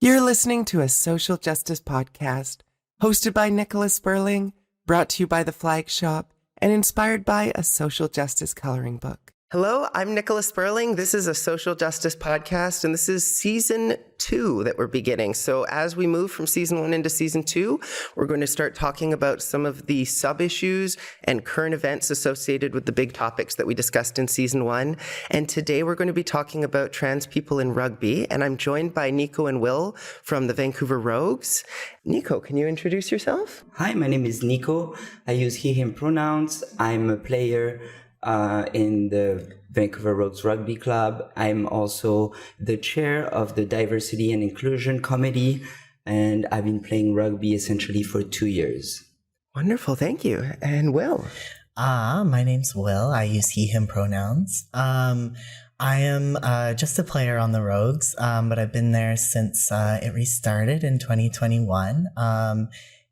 You're listening to a social justice podcast hosted by Nicola Spurling, brought to you by the Flag Shop, and inspired by a social justice coloring book. Hello, I'm Nicola Spurling. This is a social justice podcast, and this is season 2 that we're beginning. So as we move from season 1 into season 2, we're going to start talking about some of the sub-issues and current events associated with the big topics that we discussed in season 1. And today we're going to be talking about trans people in rugby, and I'm joined by Nico and Will from the Vancouver Rogues. Nico, can you introduce yourself? Hi, my name is Nico. I use he, him pronouns. I'm a player in the Vancouver Rogues Rugby Club. I'm also the chair of the Diversity and Inclusion Committee, and I've been playing rugby essentially for 2 years. Wonderful, thank you. And Will? My name's Will. I use he, him pronouns. I am just a player on the Rogues, but I've been there since it restarted in 2021.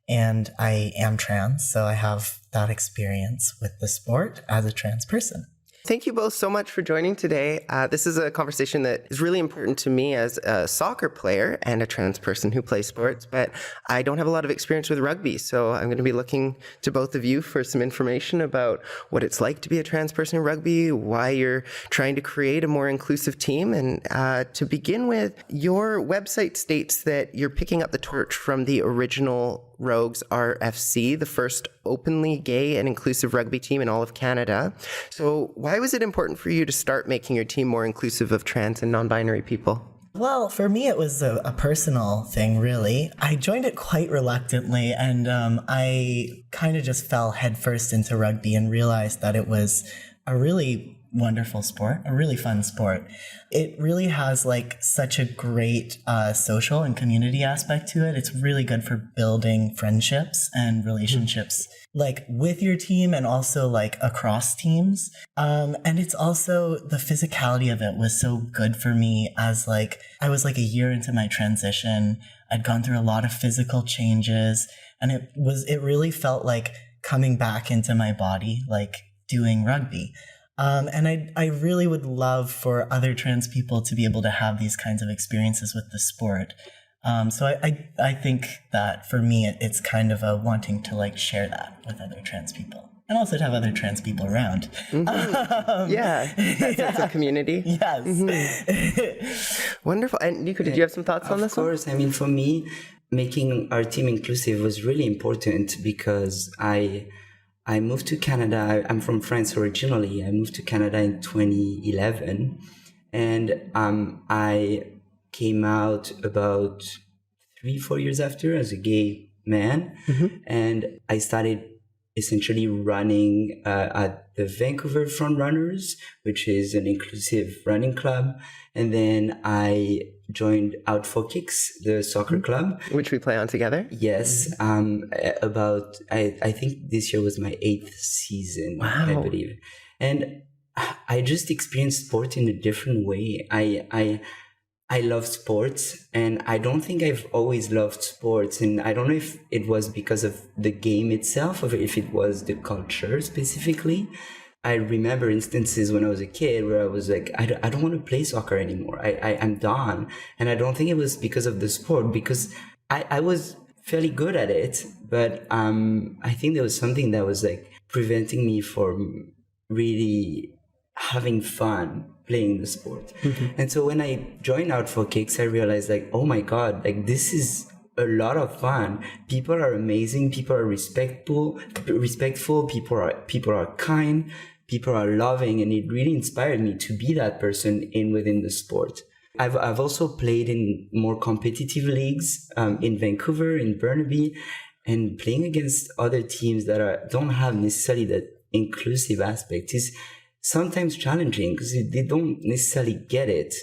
And I am trans, so I have that experience with the sport as a trans person. Thank you both so much for joining today. This is a conversation that is really important to me as a soccer player and a trans person who plays sports, but I don't have a lot of experience with rugby, so I'm going to be looking to both of you for some information about what it's like to be a trans person in rugby, why you're trying to create a more inclusive team. And to begin with, your website states that you're picking up the torch from the original Rogues RFC, the first openly gay and inclusive rugby team in all of Canada. So why was it important for you to start making your team more inclusive of trans and non-binary people? Well, for me, it was a personal thing, really. I joined it quite reluctantly, and I kind of just fell headfirst into rugby and realized that it was a really wonderful sport, a really fun sport. It really has like such a great social and community aspect to it. It's really good for building friendships and relationships, like with your team and also like across teams. And it's also, the physicality of it was so good for me, as like I was like a year into my transition. I'd gone through a lot of physical changes, and it really felt like coming back into my body, like doing rugby. And I really would love for other trans people to be able to have these kinds of experiences with the sport. So I think that for me, it's kind of a wanting to like share that with other trans people, and also to have other trans people around. Mm-hmm. That's a community. Yes. Mm-hmm. Wonderful. And Nico, did you have some thoughts on this? Of course. I mean, for me, making our team inclusive was really important because I moved to Canada. I'm from France originally. I moved to Canada in 2011, and I came out about 3-4 years after as a gay man, and I started essentially running at the Vancouver Front Runners, which is an inclusive running club, and then I joined Out for Kicks, the soccer club, which we play on together. Yes, I think this year was my 8th season. Wow. I believe, and I just experienced sport in a different way. I love sports, and I don't think I've always loved sports, and I don't know if it was because of the game itself or if it was the culture specifically. I remember instances when I was a kid where I was like, I don't want to play soccer anymore. I'm done. And I don't think it was because of the sport, because I was fairly good at it. But I think there was something that was like preventing me from really having fun playing the sport. And so when I joined Out for Kicks, I realized like, oh my God, like this is a lot of fun. People are amazing. People are respectful. People are kind. People are loving, and it really inspired me to be that person within the sport. I've also played in more competitive leagues in Vancouver, in Burnaby, and playing against other teams that don't have necessarily that inclusive aspect is sometimes challenging because they don't necessarily get it.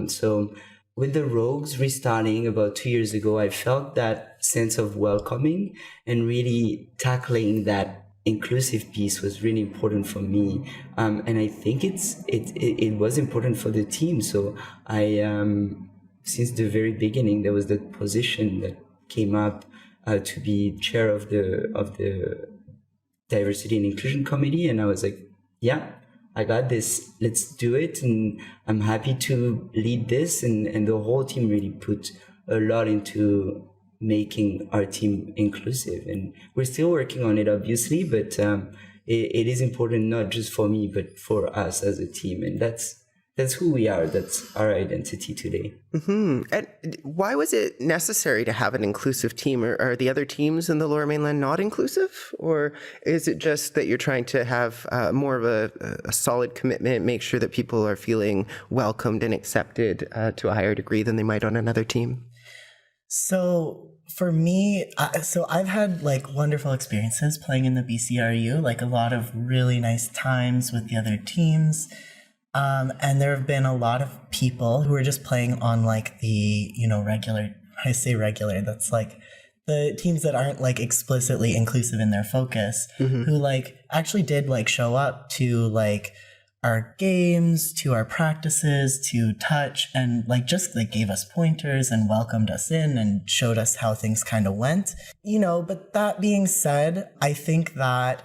So with the Rogues restarting about 2 years ago, I felt that sense of welcoming, and really tackling that inclusive piece was really important for me. And I think it was important for the team. So I, since the very beginning, there was the position that came up to be chair of the Diversity and Inclusion Committee. And I was like, yeah, I got this, let's do it. And I'm happy to lead this. And the whole team really put a lot into making our team inclusive, and we're still working on it, obviously, but it is important not just for me but for us as a team, and that's who we are. That's our identity today. Mm-hmm. And why was it necessary to have an inclusive team? Are the other teams in the Lower Mainland not inclusive? Or is it just that you're trying to have more of a solid commitment, make sure that people are feeling welcomed and accepted to a higher degree than they might on another team? So for me, I've had like wonderful experiences playing in the BCRU, like a lot of really nice times with the other teams. And there have been a lot of people who are just playing on like the, regular, I say regular, that's like the teams that aren't like explicitly inclusive in their focus, who like actually did like show up to like our games, to our practices, to touch, and like just like gave us pointers and welcomed us in and showed us how things kind of went. But that being said, I think that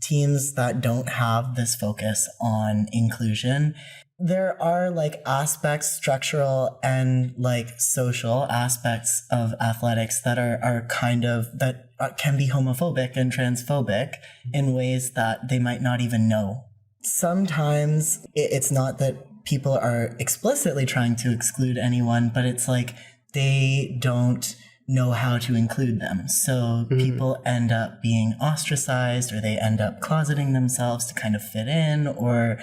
teams that don't have this focus on inclusion, there are like aspects, structural and like social aspects of athletics that are kind of, that can be homophobic and transphobic in ways that they might not even know. Sometimes it's not that people are explicitly trying to exclude anyone, but it's like they don't know how to include them. So people end up being ostracized, or they end up closeting themselves to kind of fit in, or,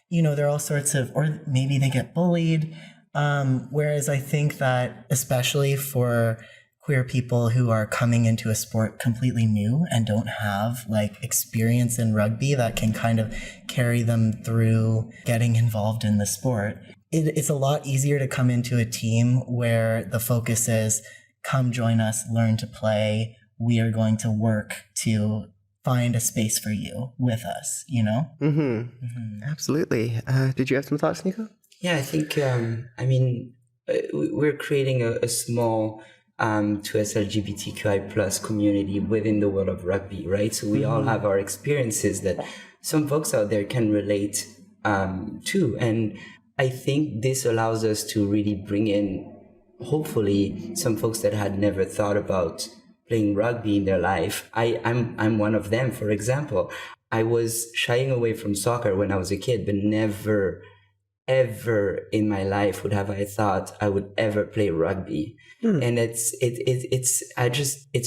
there are all sorts of, or maybe they get bullied. Whereas I think that especially for queer people who are coming into a sport completely new and don't have like experience in rugby that can kind of carry them through getting involved in the sport, it's a lot easier to come into a team where the focus is, come join us, learn to play. We are going to work to find a space for you with us, Absolutely. Did you have some thoughts, Nico? Yeah, I think, we're creating a small to LGBTQI plus community within the world of rugby, right? So we all have our experiences that some folks out there can relate to. And I think this allows us to really bring in, hopefully, some folks that had never thought about playing rugby in their life. I'm one of them, for example. I was shying away from soccer when I was a kid, but never, ever in my life would have I thought I would ever play rugby. And it's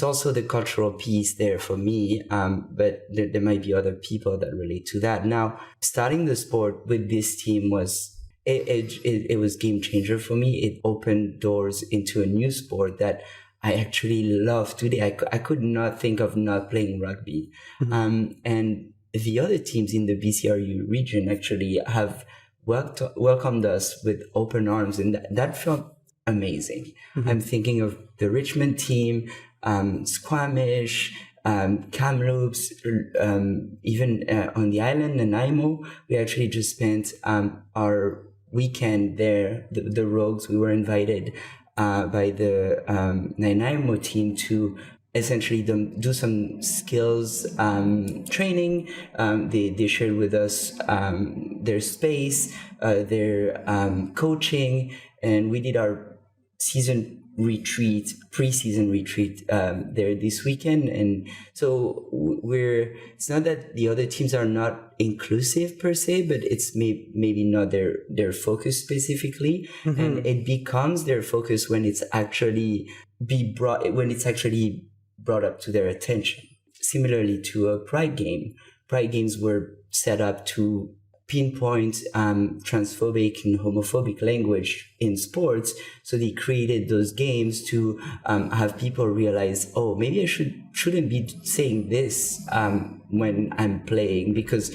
also the cultural piece there for me. But there might be other people that relate to that. Now, starting the sport with this team was, it was game changer for me. It opened doors into a new sport that I actually love today. I could not think of not playing rugby. And the other teams in the BCRU region actually have welcomed us with open arms, and that felt amazing. I'm thinking of the Richmond team, Squamish, Kamloops, even on the island, Nanaimo. We actually just spent our weekend there, the Rogues. We were invited by the Nanaimo team to essentially do some skills training. They shared with us their space, their coaching, and we did our pre-season retreat there this weekend. And so it's not that the other teams are not inclusive per se, but it's maybe not their focus specifically. And it becomes their focus when it's actually brought up to their attention. Similarly to a Pride game. Pride games were set up to pinpoint transphobic and homophobic language in sports. So they created those games to have people realize, oh, maybe I shouldn't be saying this when I'm playing, because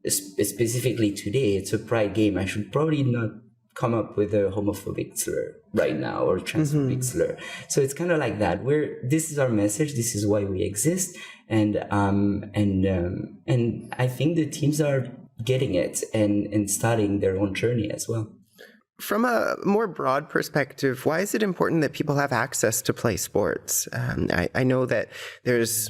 specifically today, it's a Pride game. I should probably not come up with a homophobic slur right now, or transphobic slur. So it's kind of like that. This is our message. This is why we exist. And I think the teams are getting it and starting their own journey as well. From a more broad perspective, why is it important that people have access to play sports? I know that there's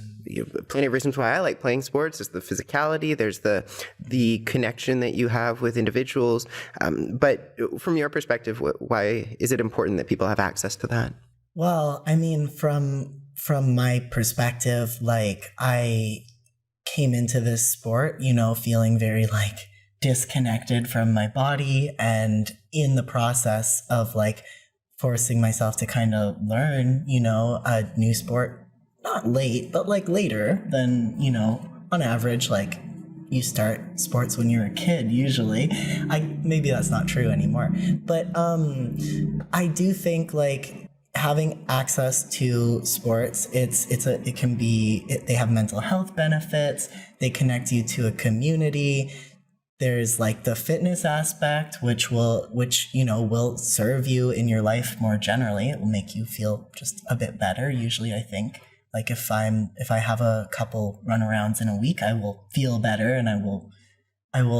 plenty of reasons why I like playing sports. There's the physicality, there's the connection that you have with individuals. But from your perspective, why is it important that people have access to that? Well, I mean, from my perspective, like I came into this sport, feeling very like disconnected from my body, and in the process of like forcing myself to kind of learn, a new sport, not late, but like later than, on average, like you start sports when you're a kid usually. Maybe that's not true anymore, but I do think like having access to sports, they have mental health benefits, they connect you to a community. There's like the fitness aspect, which will serve you in your life more generally. It will make you feel just a bit better. Usually, I think, like if I have a couple runarounds in a week, I will feel better, and I will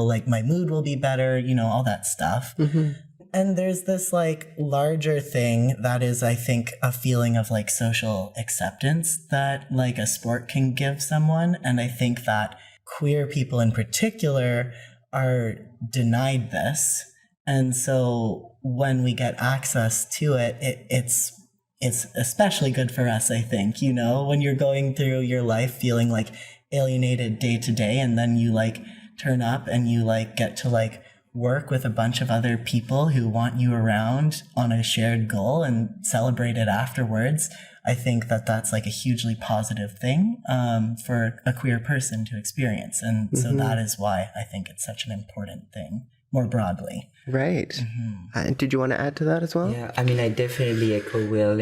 like my mood will be better. All that stuff. Mm-hmm. And there's this like larger thing that is, I think, a feeling of like social acceptance that like a sport can give someone, and I think that queer people in particular are denied this. And so when we get access to it, it's especially good for us, I think, when you're going through your life feeling like alienated day to day, and then you like turn up and you like get to like work with a bunch of other people who want you around on a shared goal and celebrate it afterwards. I think that that's like a hugely positive thing for a queer person to experience. And so that is why I think it's such an important thing more broadly. Right. Mm-hmm. Did you want to add to that as well? Yeah, I mean, I definitely echo Will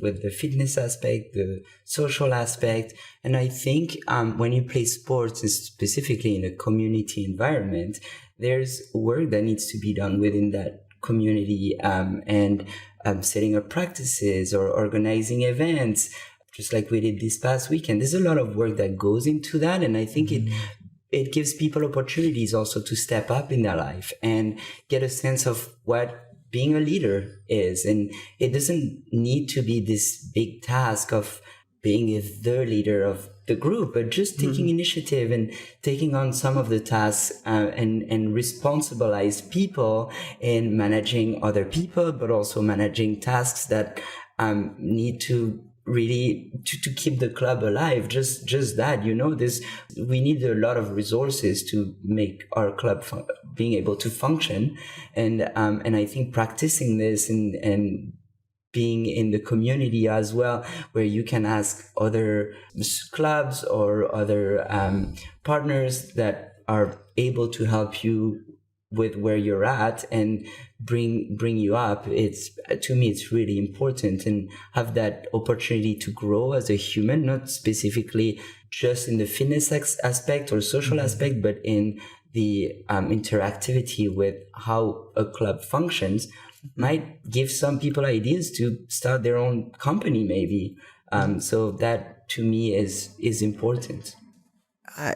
with the fitness aspect, the social aspect. And I think when you play sports, and specifically in a community environment, there's work that needs to be done within that community, and setting up practices or organizing events, just like we did this past weekend. There's a lot of work that goes into that, and I think it gives people opportunities also to step up in their life and get a sense of what being a leader is. And it doesn't need to be this big task of being the leader of the group, but just taking initiative and taking on some of the tasks and responsibilize people in managing other people, but also managing tasks that need to really to keep the club alive. Just that, we need a lot of resources to make our club being able to function. And I think practicing this and being in the community as well, where you can ask other clubs or other partners that are able to help you with where you're at and bring you up. To me, it's really important, and have that opportunity to grow as a human, not specifically just in the fitness aspect or social aspect, but in the interactivity with how a club functions. Might give some people ideas to start their own company, maybe. So that, to me, is important.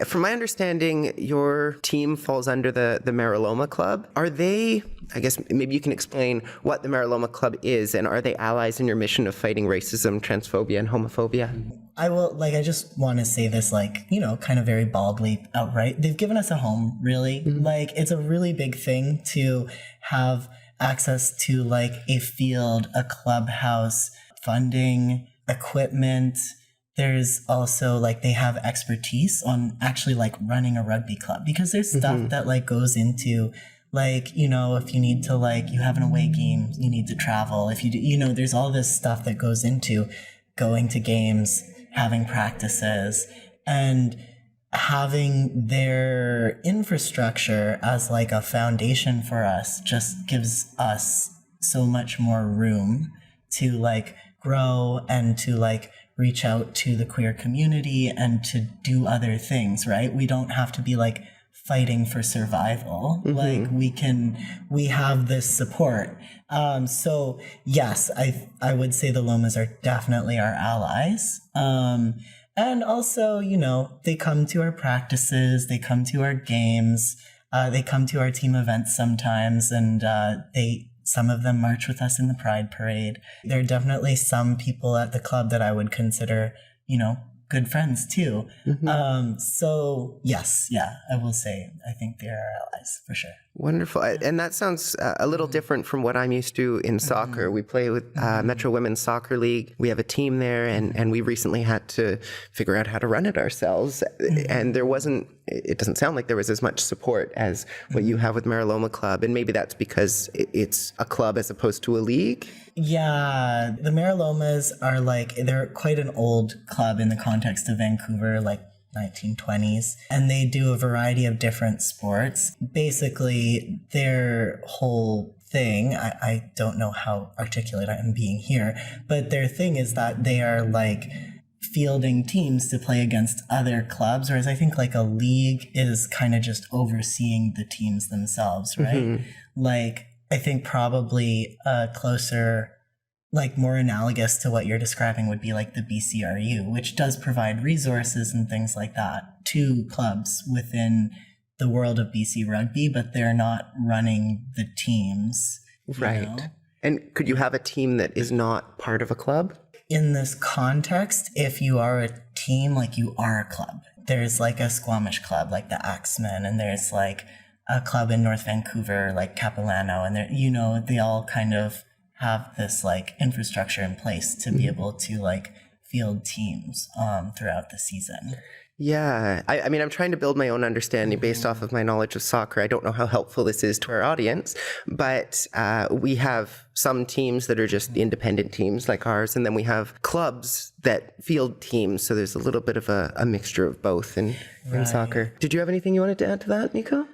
From my understanding, your team falls under the Mariloma Club. Are they, I guess maybe you can explain what the Mariloma Club is, and are they allies in your mission of fighting racism, transphobia, and homophobia? I just want to say this, kind of very baldly outright. They've given us a home, really. Mm-hmm. It's a really big thing to have access to a field, a clubhouse, funding, equipment. There's also they have expertise on actually running a rugby club, because there's stuff that goes into if you need to you have an away game, you need to travel. If you do, there's all this stuff that goes into going to games, having practices, and having their infrastructure as a foundation for us just gives us so much more room to grow and to reach out to the queer community and to do other things, right? We don't have to be fighting for survival. We have this support. So yes, I would say the Lomas are definitely our allies. And also, they come to our practices, they come to our games, they come to our team events sometimes, and they Some of them march with us in the Pride Parade. There are definitely some people at the club that I would consider, good friends too. So yes, I will say I think they are our allies for sure. Wonderful. And that sounds a little different from what I'm used to in soccer. We play with Metro Women's Soccer League. We have a team there, and we recently had to figure out how to run it ourselves. And it doesn't sound like there was as much support as what you have with Maraloma Club. And maybe that's because it's a club as opposed to a league. Yeah, the Maralomas are they're quite an old club in the context of Vancouver, 1920s, and they do a variety of different sports. Basically, their whole thing, I don't know how articulate I am being here, but their thing is that they are fielding teams to play against other clubs, whereas I think a league is kind of just overseeing the teams themselves, right? I think probably closer, more analogous to what you're describing would be the BCRU, which does provide resources and things like that to clubs within the world of BC Rugby, but they're not running the teams. Right. And could you have a team that is not part of a club? In this context, if you are a team, you are a club. There's a Squamish club, the Axemen, and there's a club in North Vancouver, Capilano, and they all kind of have this infrastructure in place to be able to field teams throughout the season. Yeah. I mean, I'm trying to build my own understanding based off of my knowledge of soccer. I don't know how helpful this is to our audience, but we have some teams that are just independent teams like ours, and then we have clubs that field teams. So there's a little bit of a mixture of both in soccer. Did you have anything you wanted to add to that, Nico?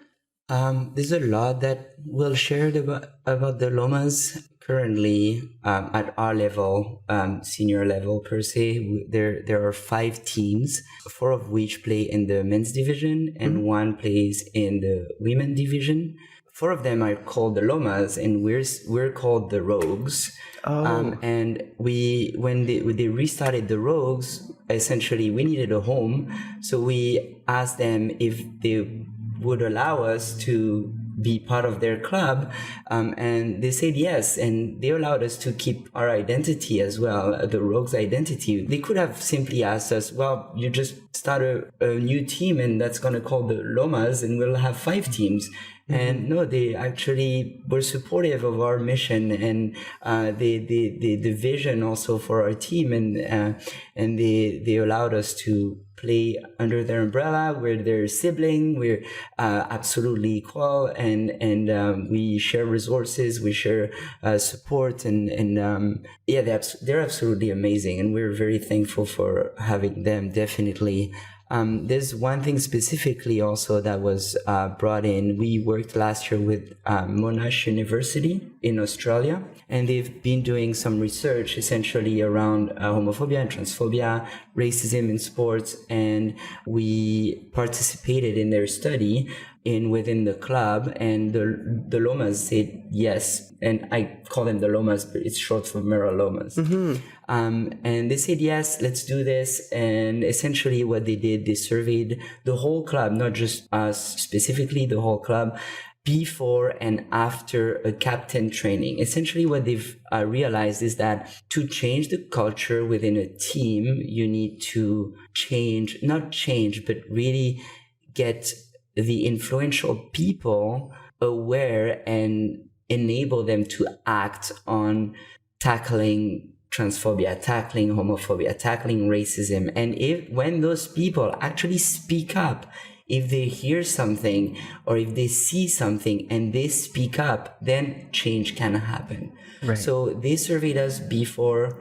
There's a lot that Will shared about the Lomas. Currently, at our level, senior level per se, there are 5 teams, 4 of which play in the men's division and 1 plays in the women division. 4 of them are called the Lomas, and we're called the Rogues. And when they restarted the Rogues, essentially we needed a home, so we asked them if they would allow us to be part of their club, and they said yes, and they allowed us to keep our identity as well, the Rogues identity. They could have simply asked us, well, you just start a new team and that's going to call the Lomas and we'll have 5 teams. And no, they actually were supportive of our mission and the vision also for our team, and they allowed us to play under their umbrella. We're their sibling. We're absolutely equal, and we share resources. We share support, and they're absolutely amazing, and we're very thankful for having them. Definitely. There's one thing specifically also that was brought in. We worked last year with Monash University in Australia, and they've been doing some research essentially around homophobia and transphobia, racism in sports, and we participated in their study within the club, and the Lomas said yes, and I call them the Lomas, but it's short for Maralomas. And they said yes, let's do this. And essentially what they did, they surveyed the whole club, not just us specifically, the whole club, before and after a captain training. Essentially what they've realized is that to change the culture within a team, you need to but really get the influential people aware and enable them to act on tackling transphobia, tackling homophobia, tackling racism. And when those people actually speak up, if they hear something or if they see something and they speak up, then change can happen. Right. So they surveyed us before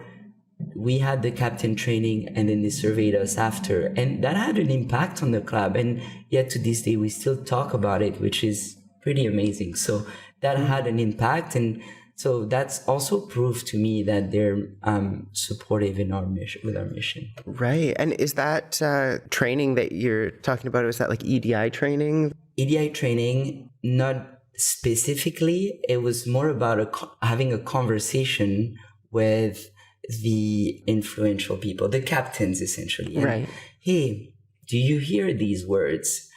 we had the captain training, and then they surveyed us after, and that had an impact on the club, and yet to this day we still talk about it, which is pretty amazing. So that had an impact, and so that's also proof to me that they're supportive in our mission, with our mission. Right. And is that training that you're talking about, is that like EDI training? EDI training, not specifically. It was more about having a conversation with the influential people, the captains essentially. And, right. Hey, do you hear these words?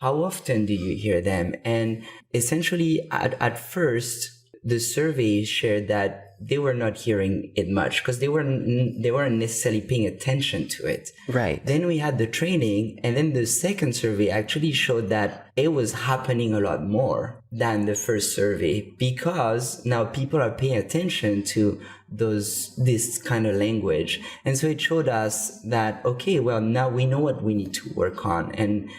How often do you hear them? And essentially at first, the survey shared that they were not hearing it much because they weren't necessarily paying attention to it. Right. Then we had the training, and then the second survey actually showed that it was happening a lot more than the first survey, because now people are paying attention to this kind of language. And so it showed us that, okay, well, now we know what we need to work on and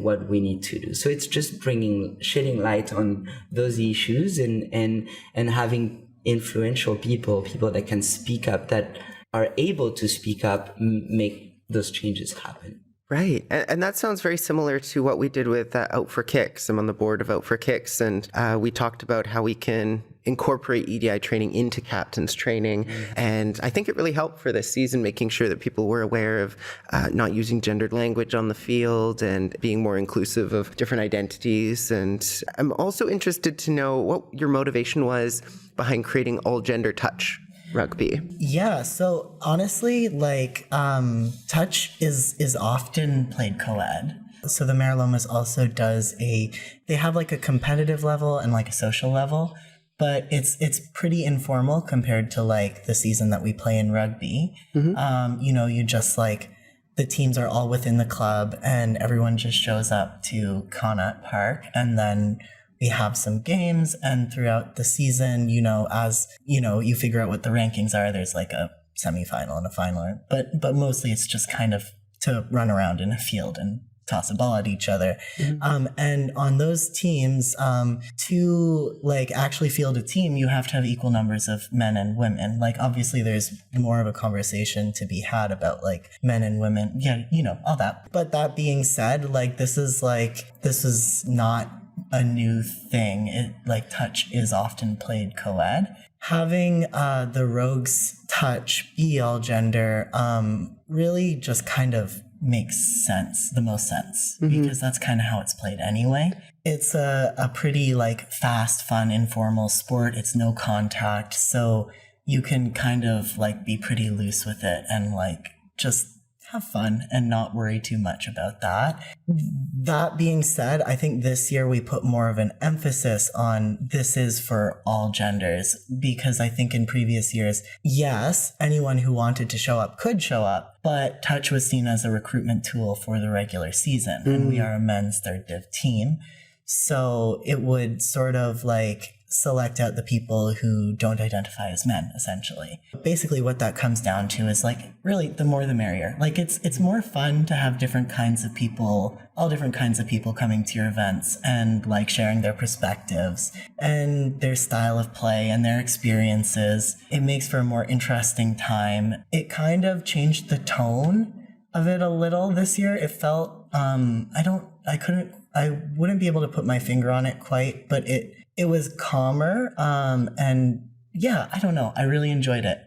what we need to do. So it's just shedding light on those issues and having influential people that can speak up, that are able to speak up, make those changes happen. Right. And that sounds very similar to what we did with Out for Kicks. I'm on the board of Out for Kicks, and we talked about how we can incorporate EDI training into captain's training. And I think it really helped for this season, making sure that people were aware of not using gendered language on the field and being more inclusive of different identities. And I'm also interested to know what your motivation was behind creating all gender touch rugby. Yeah, so honestly, like touch is often played co-ed. So the Marilomas also does they have like a competitive level and like a social level, but it's pretty informal compared to like the season that we play in rugby. You just like, the teams are all within the club and everyone just shows up to Connaught Park, and then we have some games, and throughout the season, as you figure out what the rankings are, there's like a semifinal and a final, but mostly it's just kind of to run around in a field and toss a ball at each other. And on those teams, to like actually field a team, you have to have equal numbers of men and women. Like obviously there's more of a conversation to be had about like men and women, all that. But that being said, like this is not a new thing. It like touch is often played co-ed. Having the Rogues touch be all gender really just kind of makes the most sense, because that's kind of how it's played anyway. It's a pretty like fast, fun, informal sport. It's no contact, so you can kind of like be pretty loose with it and like just have fun and not worry too much about that. That being said, I think this year we put more of an emphasis on this is for all genders, because I think in previous years, yes, anyone who wanted to show up could show up, but touch was seen as a recruitment tool for the regular season, and we are a men's third div team. So it would sort of like select out the people who don't identify as men, essentially. Basically what that comes down to is like, really, the more the merrier. Like it's more fun to have different kinds of people, all different kinds of people coming to your events and like sharing their perspectives and their style of play and their experiences. It makes for a more interesting time. It kind of changed the tone of it a little this year. It felt, I wouldn't be able to put my finger on it quite, but it was calmer, and yeah, I don't know. I really enjoyed it.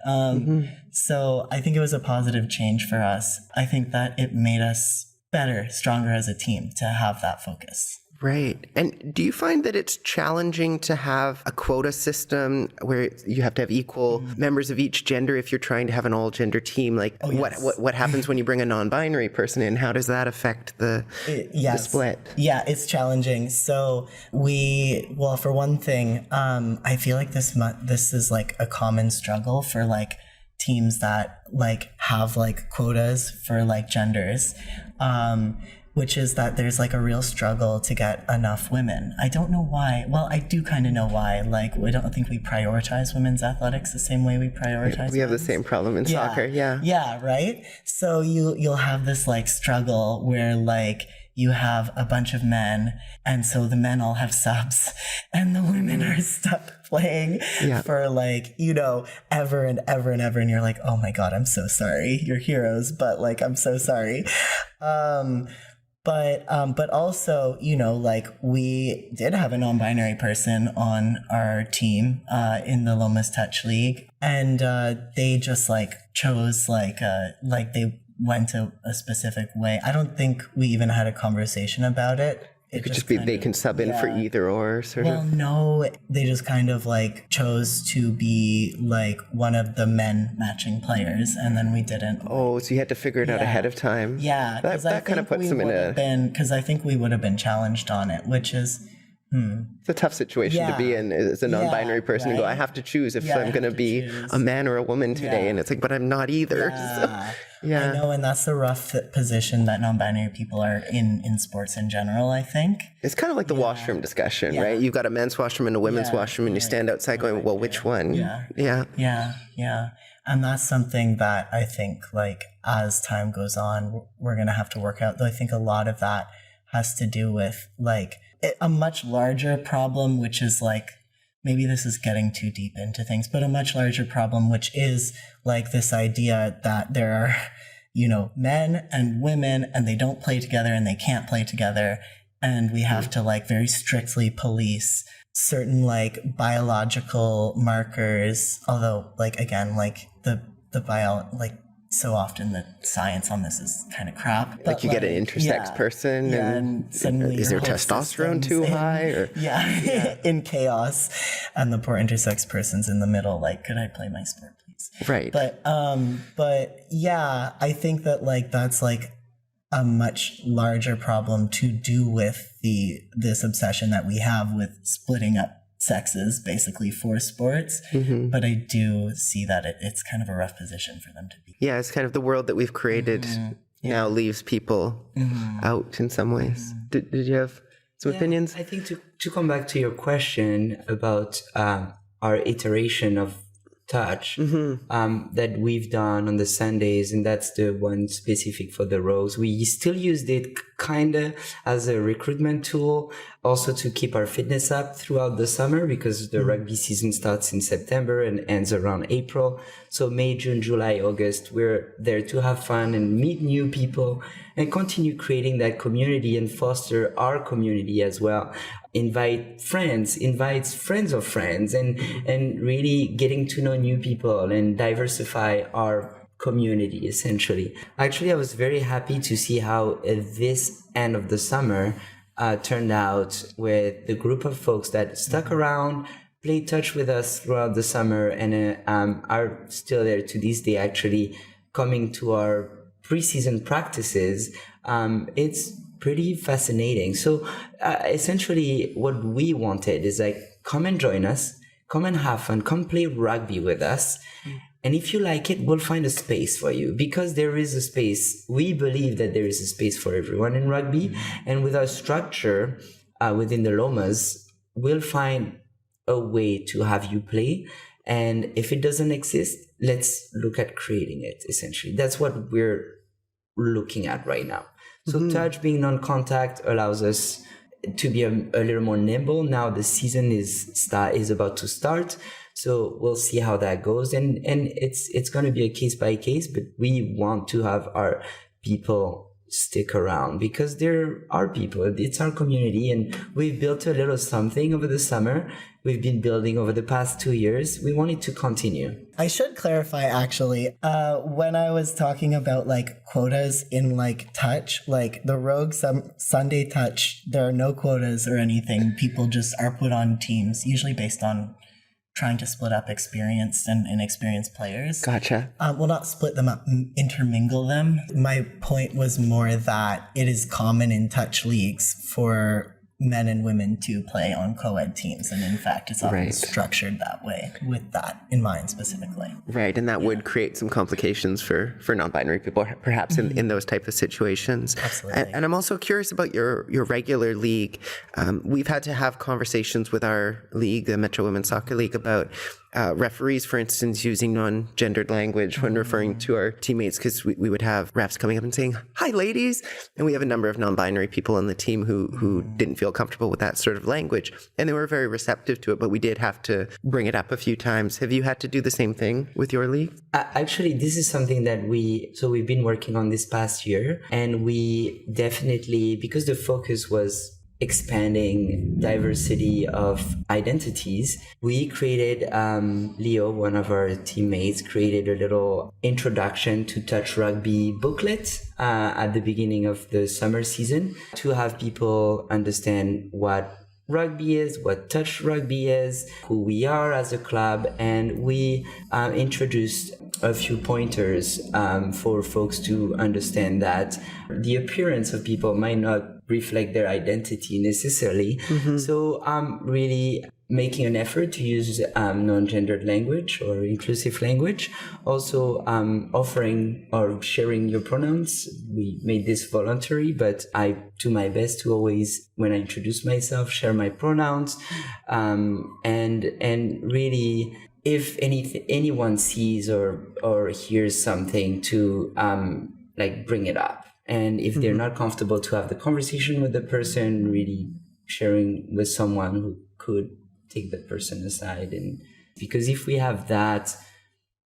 So I think it was a positive change for us. I think that it made us better, stronger as a team to have that focus. Right. And do you find that it's challenging to have a quota system where you have to have equal members of each gender if you're trying to have an all-gender team? Like, what happens when you bring a non-binary person in? How does that affect the split? Yeah, it's challenging. So for one thing, I feel like this is like a common struggle for like teams that like have like quotas for like genders. Which is that there's like a real struggle to get enough women. I don't know why. Well, I do kind of know why. Like, I don't think we prioritize women's athletics the same way we prioritize We have the same problem in soccer, yeah. Yeah, right? So you'll have this like struggle where like you have a bunch of men, and so the men all have subs, and the women are stuck playing for like, ever and ever and ever, and you're like, oh my God, I'm so sorry. You're heroes, but like, I'm so sorry. But also, like we did have a non-binary person on our team in the Lomas Touch League, and they just like chose like they went a specific way. I don't think we even had a conversation about it. It could just be they can sub in for either or sort of. Well, no, they just kind of like chose to be like one of the men matching players, and then we didn't. Oh, so you had to figure it out ahead of time. Yeah, that kind of puts them in because I think we would have been challenged on it, which is It's a tough situation to be in as a non-binary person. right? You go, I have to choose if I'm going to be a man or a woman today. And it's like, but I'm not either. I know, and that's the rough position that non-binary people are in sports in general, I think. It's kind of like the washroom discussion, right? You've got a men's washroom and a women's washroom, and you stand outside going, well, which one? Yeah. And that's something that I think, like, as time goes on, we're going to have to work out. Though I think a lot of that has to do with, like, a much larger problem, which is, like, maybe this is getting too deep into things, but a much larger problem, which is, like, this idea that there are, you know, men and women, and they don't play together and they can't play together. And we have to, like, very strictly police certain, like, biological markers, although, like, again, like, so often the science on this is kind of crap. But like you get an intersex person and suddenly is their testosterone too high? Or? In chaos. And the poor intersex person's in the middle, like, could I play my sport, please? Right. But yeah, I think that, like, that's, like, a much larger problem to do with this obsession that we have with splitting up sexes basically for sports. But I do see that it's kind of a rough position for them to be. Yeah, it's kind of the world that we've created now leaves people out in some ways. Did you have some opinions? I think to come back to your question about our iteration of touch that we've done on the Sundays, and that's the one specific for the Rogues. We still used it kind of as a recruitment tool, also to keep our fitness up throughout the summer, because the rugby season starts in September and ends around April. So May, June, July, August, we're there to have fun and meet new people and continue creating that community and foster our community as well. Invite friends of friends, and really getting to know new people and diversify our community, essentially. Actually, I was very happy to see how this end of the summer turned out, with the group of folks that stuck around, played touch with us throughout the summer, and are still there to this day, actually coming to our preseason practices. It's pretty fascinating. So essentially what we wanted is, like, come and join us, come and have fun, come play rugby with us. And if you like it, we'll find a space for you, because there is a space. We believe that there is a space for everyone in rugby. And with our structure within the Lomas, we'll find a way to have you play. And if it doesn't exist, let's look at creating it, essentially. That's what we're looking at right now. So touch being non-contact allows us to be a little more nimble. Now the season is about to start, so we'll see how that goes. And it's going to be a case by case, but we want to have our people stick around, because they're our people. It's our community, and we've built a little something over the summer. We've been building over the past 2 years. We want it to continue. I should clarify, actually, when I was talking about, like, quotas in, like, touch, like, the Rogue Sunday touch, there are no quotas or anything. People just are put on teams, usually based on trying to split up experienced and inexperienced players. Gotcha. Well, not split them up, intermingle them. My point was more that it is common in touch leagues for men and women to play on co-ed teams, and in fact it's often structured that way, with that in mind specifically. Right, and that would create some complications for non-binary people, perhaps in those type of situations. Absolutely. And I'm also curious about your regular league. We've had to have conversations with our league, the Metro Women's Soccer League, about referees, for instance, using non-gendered language when referring to our teammates, because we would have refs coming up and saying, "Hi, ladies," and we have a number of non-binary people on the team who didn't feel comfortable with that sort of language, and they were very receptive to it, but we did have to bring it up a few times. Have you had to do the same thing with your league? Actually, this is something that we've been working on this past year, and we definitely, because the focus was expanding diversity of identities, we created, Leo, one of our teammates, created a little introduction to touch rugby booklet at the beginning of the summer season, to have people understand what rugby is, what touch rugby is, who we are as a club, and we introduced a few pointers for folks to understand that the appearance of people might not reflect their identity necessarily. So really making an effort to use non-gendered language or inclusive language. Also offering or sharing your pronouns. We made this voluntary, but I do my best to always, when I introduce myself, share my pronouns. And really, if anyone sees or hears something, to like bring it up. And if they're not comfortable to have the conversation with the person, really sharing with someone who could take the person aside. And because if we have that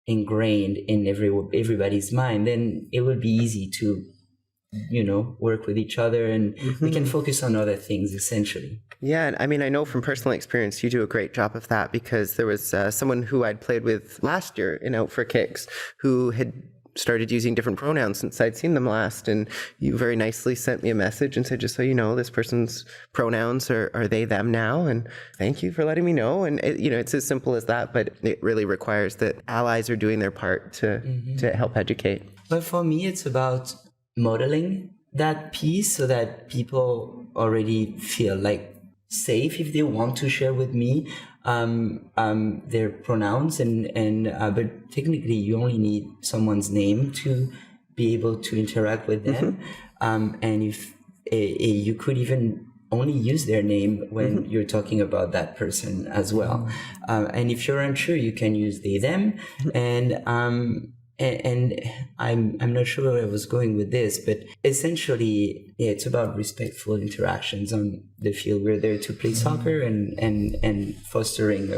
ingrained in everybody's mind, then it would be easy to, work with each other, and we can focus on other things essentially. Yeah, I mean, I know from personal experience you do a great job of that, because there was someone who I'd played with last year in Out for Kicks who had started using different pronouns since I'd seen them last, and you very nicely sent me a message and said, just so you know, this person's pronouns are they, them now, and thank you for letting me know. And it's as simple as that, but it really requires that allies are doing their part to help educate. But for me, it's about modeling that piece so that people already feel like safe if they want to share with me their pronouns, and but technically you only need someone's name to be able to interact with them. And if you could even only use their name when you're talking about that person as well. And if you're unsure, you can use they, them. And I'm not sure where I was going with this, but essentially, it's about respectful interactions on the field. We're there to play soccer and fostering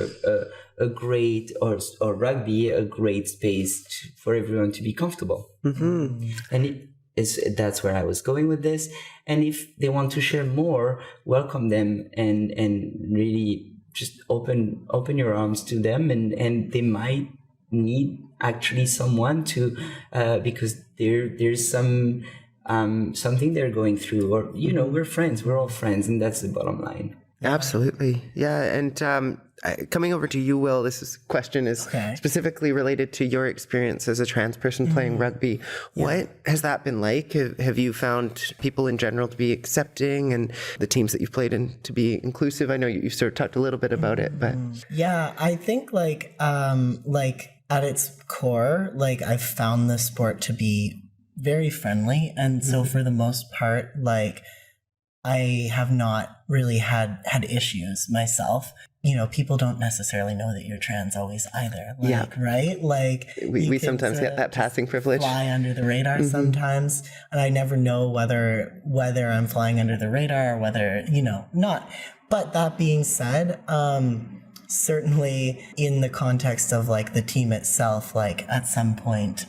a great, or rugby, a great space for everyone to be comfortable. And that's where I was going with this. And if they want to share more, welcome them and really just open your arms to them, and they might need actually someone to because there's some something they're going through, or we're all friends, and that's the bottom line. Absolutely. Yeah. And coming over to you, Will, question is specifically related to your experience as a trans person playing rugby. What has that been like? Have you found people in general to be accepting, and the teams that you've played in to be inclusive? I know you sort of talked a little bit about it, but yeah, I think like at its core, like I've found the sport to be very friendly, and so for the most part, like I have not really had issues myself. People don't necessarily know that you're trans always either. Right? Like we sometimes get that passing privilege. Fly under the radar sometimes, and I never know whether I'm flying under the radar or whether not. But that being said, certainly in the context of like the team itself, like at some point,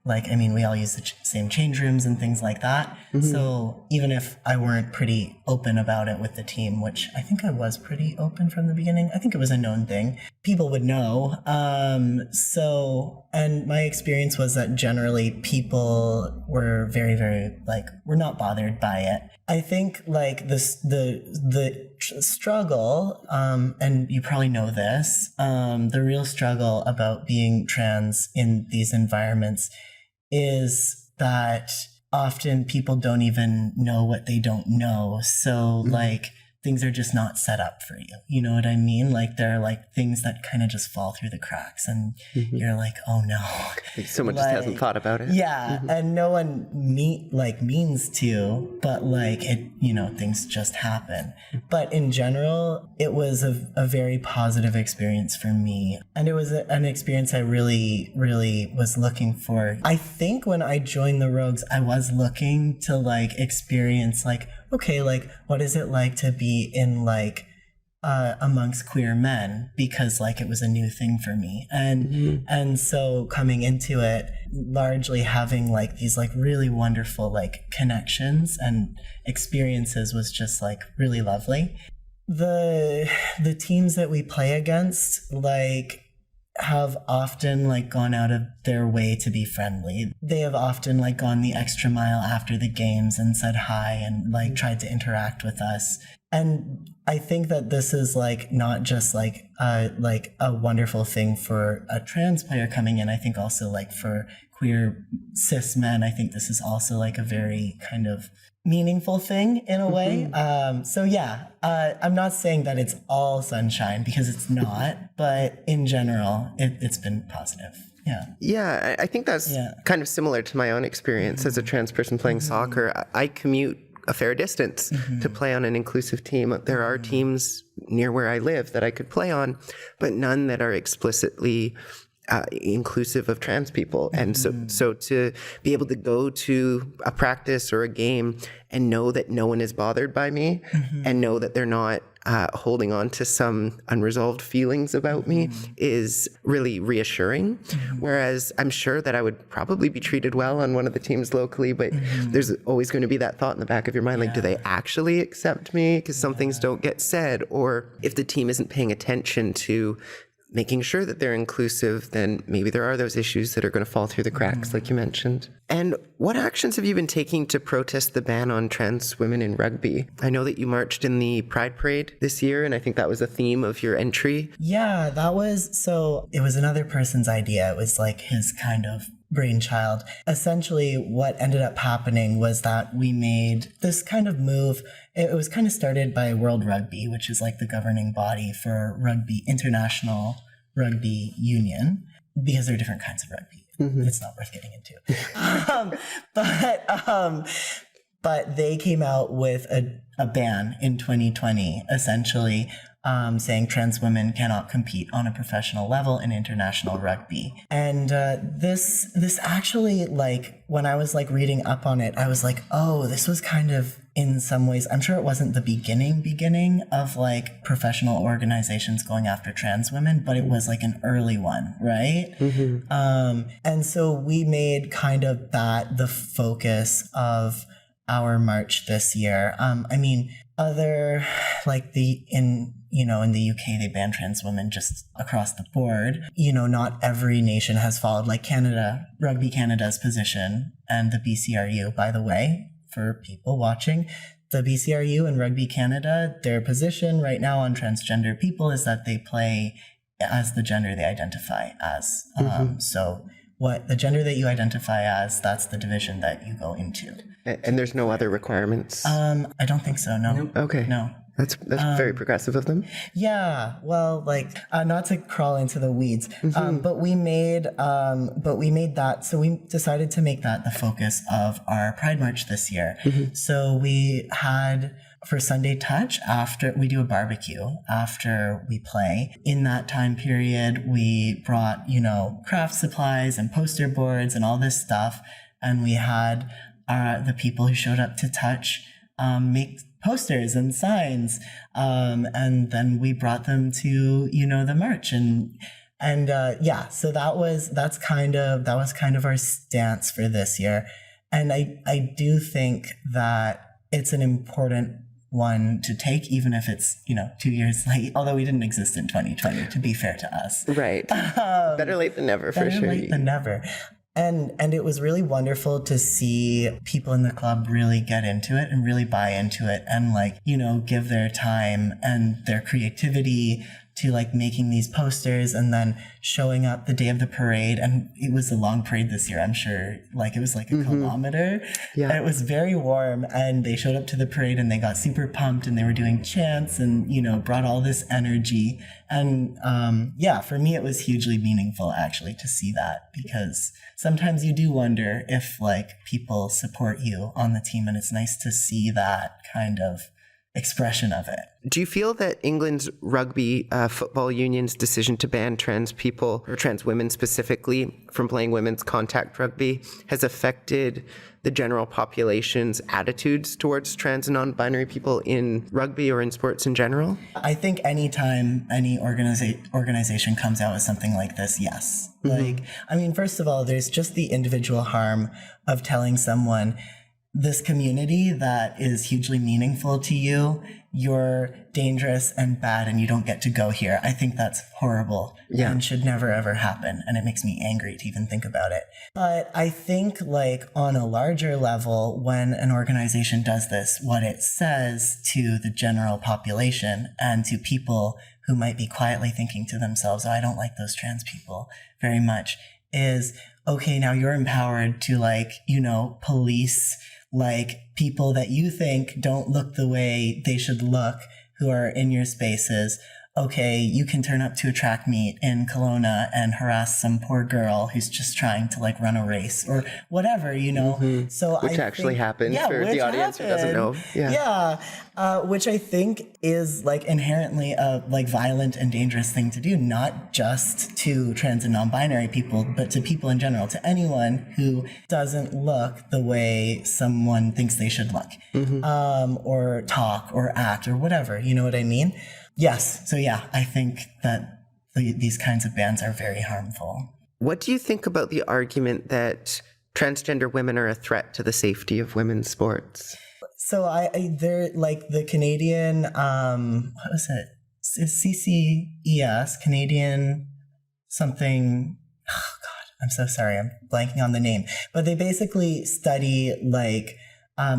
we all use the same change rooms and things like that. So even if I weren't pretty open about it with the team, which I think I was pretty open from the beginning, I think it was a known thing, people would know. And my experience was that generally people were very, very were not bothered by it. I think like the struggle, and you probably know this, the real struggle about being trans in these environments is that often people don't even know what they don't know. So things are just not set up for you. You know what I mean? Like there are like things that kind of just fall through the cracks, and you're like, oh no. Someone just hasn't thought about it. Yeah. And no one means to, but things just happen. But in general, it was a very positive experience for me. And it was an experience I really, really was looking for. I think when I joined the Rogues, I was looking to experience okay, what is it like to be in amongst queer men, because it was a new thing for me. And so coming into it, largely having these really wonderful connections and experiences was just really lovely. The teams that we play against, have often like gone out of their way to be friendly. They have often like gone the extra mile after the games and said hi and like tried to interact with us. And I think that this is like not just like a wonderful thing for a trans player coming in. I think also like for queer cis men, I think this is also like a very kind of meaningful thing in a way. So yeah, I'm not saying that it's all sunshine because it's not, but in general, it's been positive. Yeah. Yeah, I think that's kind of similar to my own experience as a trans person playing soccer. I commute a fair distance to play on an inclusive team. There are teams near where I live that I could play on, but none that are explicitly inclusive of trans people. And so to be able to go to a practice or a game and know that no one is bothered by me and know that they're not holding on to some unresolved feelings about me is really reassuring. Whereas I'm sure that I would probably be treated well on one of the teams locally, but there's always going to be that thought in the back of your mind, like, do they actually accept me? Because some things don't get said. Or if the team isn't paying attention to making sure that they're inclusive, then maybe there are those issues that are going to fall through the cracks, like you mentioned. And what actions have you been taking to protest the ban on trans women in rugby? I know that you marched in the Pride Parade this year, and I think that was a theme of your entry. Yeah, it was another person's idea. It was like his kind of brainchild. Essentially, what ended up happening was that we made this kind of move. It was kind of started by World Rugby, which is like the governing body for rugby, International Rugby Union, because there are different kinds of rugby. It's not worth getting into. But they came out with a ban in 2020, essentially, saying trans women cannot compete on a professional level in international rugby. And this actually, like, when I was like reading up on it, I was like, oh, this was kind of, in some ways, I'm sure it wasn't the beginning of like professional organizations going after trans women, but it was like an early one, right? And so we made kind of that the focus of our march this year. I mean, other, like in the UK, they ban trans women just across the board. Not every nation has followed, like Canada, Rugby Canada's position, and the BCRU, by the way, for people watching, the BCRU and Rugby Canada, their position right now on transgender people is that they play as the gender they identify as. So what the gender that you identify as, that's the division that you go into. And there's no other requirements? I don't think so, no. Nope. Okay. No. That's very progressive of them. Yeah, well, like, not to crawl into the weeds, but we made that. So we decided to make that the focus of our Pride March this year. So we had, for Sunday Touch, after we do a barbecue after we play. In that time period, we brought craft supplies and poster boards and all this stuff, and we had the people who showed up to Touch make posters and signs, and then we brought them to the march, and so that was kind of our stance for this year. And I do think that it's an important one to take, even if it's 2 years late, although we didn't exist in 2020, to be fair to us. Right. Better late than never, for sure. Better late than never. And it was really wonderful to see people in the club really get into it and really buy into it and give their time and their creativity to making these posters and then showing up the day of the parade. And it was a long parade this year, I'm sure. It was a kilometer. Yeah. And it was very warm, and they showed up to the parade and they got super pumped and they were doing chants and, brought all this energy. And for me, it was hugely meaningful actually to see that, because sometimes you do wonder if people support you on the team, and it's nice to see that kind of expression of it. Do you feel that England's rugby football union's decision to ban trans people, or trans women specifically, from playing women's contact rugby has affected the general population's attitudes towards trans and non-binary people in rugby or in sports in general? I think anytime any organization comes out with something like this, yes. First of all, there's just the individual harm of telling someone, this community that is hugely meaningful to you, you're dangerous and bad and you don't get to go here. I think that's horrible and should never ever happen. And it makes me angry to even think about it. But I think like on a larger level, when an organization does this, what it says to the general population and to people who might be quietly thinking to themselves, oh, I don't like those trans people very much, is, okay, now you're empowered to like, you know, police like people that you think don't look the way they should look who are in your spaces. Okay, you can turn up to a track meet in Kelowna and harass some poor girl who's just trying to like run a race or whatever, you know. So which actually happened for the audience who doesn't know. Which I think is like inherently a like violent and dangerous thing to do, not just to trans and non-binary people, but to people in general, to anyone who doesn't look the way someone thinks they should look, or talk or act or whatever. You know what I mean? Yes. So yeah, I think that these kinds of bans are very harmful. What do you think about the argument that transgender women are a threat to the safety of women's sports? So they're like the Canadian, what was it? CCES, Canadian something. Oh God, I'm so sorry. I'm blanking on the name. But they basically study like,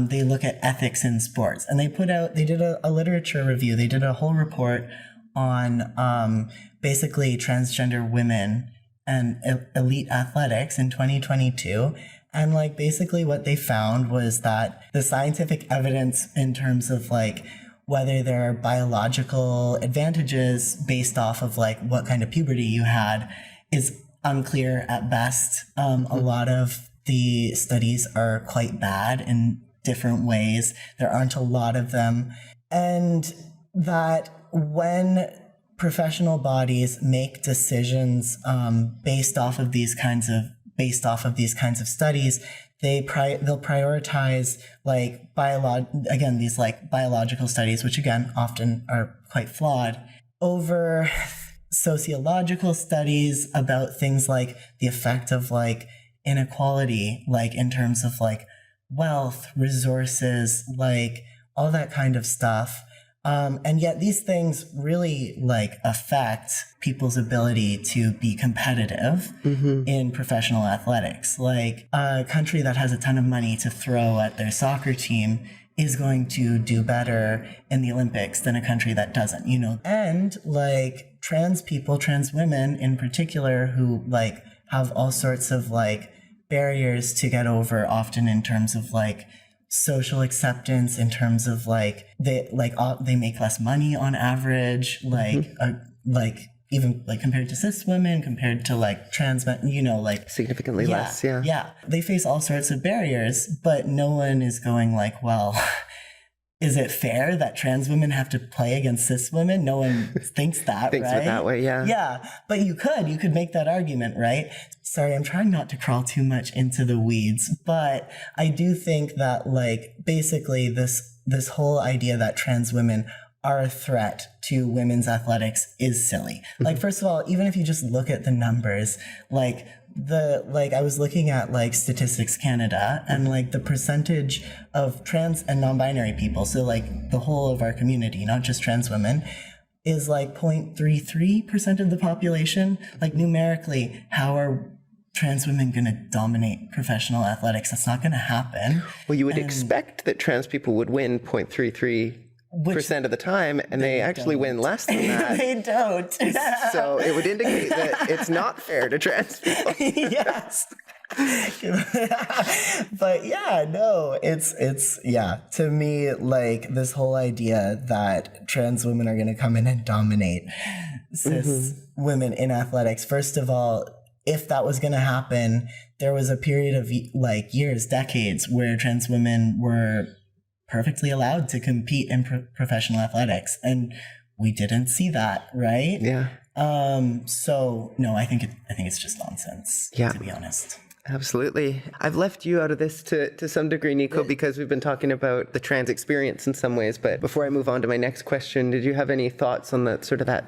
they look at ethics in sports, and they did a literature review. They did a whole report on basically transgender women and elite athletics in 2022. And like basically what they found was that the scientific evidence in terms of like whether there are biological advantages based off of like what kind of puberty you had is unclear at best. A lot of the studies are quite bad in different ways. There aren't a lot of them. And that when professional bodies make decisions based off of these kinds of studies, they'll prioritize like these like biological studies, which again often are quite flawed, over sociological studies about things like the effect of like inequality, like in terms of like wealth, resources, like all that kind of stuff. And yet these things really like affect people's ability to be competitive in professional athletics. Like a country that has a ton of money to throw at their soccer team is going to do better in the Olympics than a country that doesn't, you know. And like trans people, trans women in particular, who like have all sorts of like barriers to get over, often in terms of like social acceptance, in terms of like they make less money on average, like even like compared to cis women, compared to like trans men, you know, like significantly less. Yeah. They face all sorts of barriers, but no one is going like, well, is it fair that trans women have to play against cis women? No one thinks that, Thinks right? it that way, yeah. Yeah, but you could make that argument, right? Sorry, I'm trying not to crawl too much into the weeds, but I do think that like basically this whole idea that trans women are a threat to women's athletics is silly. Like, first of all, even if you just look at the numbers, I was looking at like Statistics Canada, and like the percentage of trans and non-binary people, so like the whole of our community, not just trans women, is like 0.33% of the population. Like numerically, how are trans women going to dominate professional athletics? That's not going to happen. Well, you would expect that trans people would win 0.33% of the time, and they actually win less than that. They don't. So it would indicate that it's not fair to trans people. Yes. But yeah, no, it's to me, like this whole idea that trans women are going to come in and dominate cis women in athletics. First of all, if that was going to happen, there was a period of like years, decades, where trans women were perfectly allowed to compete in professional athletics, and we didn't see that, right? Yeah. So no, I think it's just nonsense. Yeah. To be honest. Absolutely. I've left you out of this to some degree, Nico, because we've been talking about the trans experience in some ways. But before I move on to my next question, did you have any thoughts on that